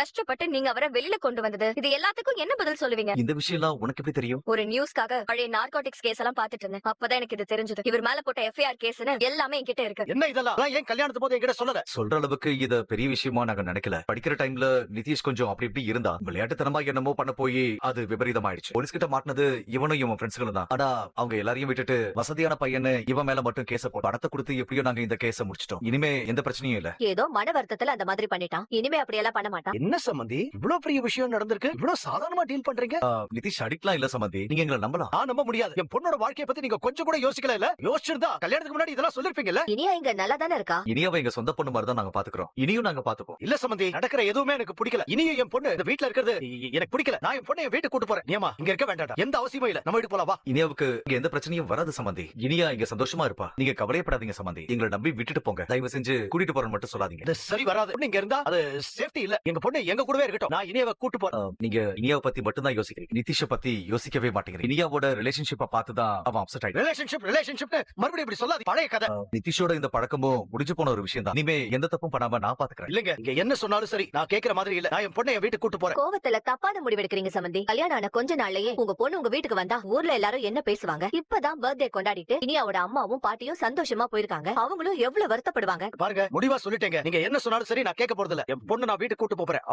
கஷ்டப்பட்டு நீங்க அவரை வெளியில கொண்டு வந்தது, இது எல்லாத்துக்கும் என்ன பதில் சொல்லுவீங்க? இந்த விஷயம் எல்லாம் உனக்கு எப்படி தெரியும்? ஒரு நியூஸ்க்காக பழைய நார்கோட்டிக்ஸ் கேஸ் எல்லாம் பாத்துட்டு இருந்தேன். அப்பதான் எனக்கு இது தெரிஞ்சது. இவர் மேல போட்ட எஃப்ஐஆர் கேஸ்னு எல்லாமே என்கிட்ட இருக்கு. என்ன இதெல்லாம் ஏன் கல்யாணத்து போது என்கிட்ட சொல்லல? சொல்ற அளவுக்கு இத பெரிய விஷயமா நாங்க நினைக்கல. படிக்கிற டைம்ல நிதிஷ் கொஞ்சம் அப்படி இப்படி இருந்தா, விளையாட்டுத்தனமா என்னமோ பண்ண போய் அது விபரீதம் ஆயிடுச்சு. போலீஸ் கிட்ட மாட்டினது இவனும் இவன் ஃப்ரெண்ட்ஸ்களும் தான். ஆனா அவங்க எல்லாரையும் விட்டுட்டு வசதியான பையனை இவன் மேல மட்டும் கேஸ போட்டு பணத்தை கொடுத்து எப்படியோ நாங்க இந்த கேஸ முடிச்சிட்டோம். இனிமே எந்த பிரச்சனையும் இல்ல. ஏதோ மன வருத்தத்துல அந்த மாதிரி பண்ணிட்டான். இனிமே அப்படியெல்லாம் பண்ண மாட்டான். என்ன சம்பந்தி இவ்வளவு பெரிய விஷயம் நடந்திருக்கு, இவ்வளவு சாதாரணமா டீல் பண்றீங்க? நிதிஷ் அடிக்கலாம் இல்ல சம்பந்தி, நீங்க எங்களை நம்பலாம். நம்ப முடியாது. என் பொண்ணோட வாழ்க்கைய பத்தி நீங்க கொஞ்சம் கூட யோசிக்கல இல்ல? யோசிச்சிருந்தா கல்யாணத்துக்கு முன்னாடி இதெல்லாம் சொல்லிருப்பீங்கல்ல? இனியா இங்க நல்லா தானே இருக்கா? இனியாவை எங்க சொந்த பொண்ணு மாதிரி தான் நாங்க பாத்துக்கிறோம். இனியும் நாங்க பாத்துப்போம். இல்ல சம்பந்தி, நடக்கிற எதுவுமே எனக்கு பிடிக்கல. இனியும் என் பொண்ணு இந்த வீட்ல இருக்கிறது எனக்கு பிடிக்கல. நான் என் பொண்ணை என் வீட்டுக்கு கூட்டு போறேன். ஏமா இங்க இருக்க வேண்டாம், எந்த அவசியமும் இல்ல. நம்ம வீட்டுக்கு போலாம் வா. இனியாவுக்கு இங்க எந்த பிரச்சனையும் வராது சம்பந்தி. இனியா இங்க சந்தோஷமா இருப்பா. நீங்க கவலையப்படாதீங்க சம்பந்தி. எங்களை நம்பி விட்டுட்டு போங்க. தயவு செஞ்சு கூட்டிட்டு போறேன்னு மட்டும் சொல்லாதீங்க. இது சரி வராது. இங்க இருந்தா அது சேஃப்டி இல்ல. எங்க பொண்ணு எங்க கூடவே இருக்கட்டும். நான் இனியாவை கூட்டு போறேன். நீங்க இனியாவை பத்தி மட்டும் தான் யோசிக்கிறீங்க. நிதிஷ பத்தி யோசிக்கவே மாட்டேங்கிறீங்க. இனியாவோட ரிலேஷன்ஷிப்பை பார்த்து தான் அவன் அப்செட் ஆயிடுச்சு. ரிலேஷன்ஷிப் மறுபடியும் இப்படி சொல்லாதீங்க. பழைய கதை. நிதிஷோட இந்த பழக்கமும் முடிஞ்சு போன ஒரு விஷயம் தான். இனிமே எந்த தப்பும் பண்ணாம நான் பாத்துக்கிறேன். இல்லங்க, இங்க என்ன சொன்னாலும் சரி, நான் கேக்குற மாதிரி இல்ல. நான் என் பொண்ணை என் வீட்டுக்கு கூட்டு போறேன். கோவத்துல தப்பான முடிவு எடுக்கிறீங்க சம்பந்தி. கல்யாணம் ஆன கொஞ்ச நாள்லயே உங்க பொண்ணு உங்க வீட்டுக்கு வந்தா ஊர்ல எல்லாரும் என்ன பேசுவாங்க? இப்பதான் பர்த்டே கொண்டாடிட்டு இனியாவோட அம்மாவும் பாட்டியும் சந்தோஷமா போயிருக்காங்க. அவங்களும் எவ்வளவு வருத்தப்படுவாங்க பாருங்க, முடிவா சொல்லிட்டேங்க. நீங்க என்ன சொன்னாலும் சரி, நான் கேட்க போறது இல்ல. என் பொண்ணு நான் வீட்டுக்கு கூட்டு போறேன்.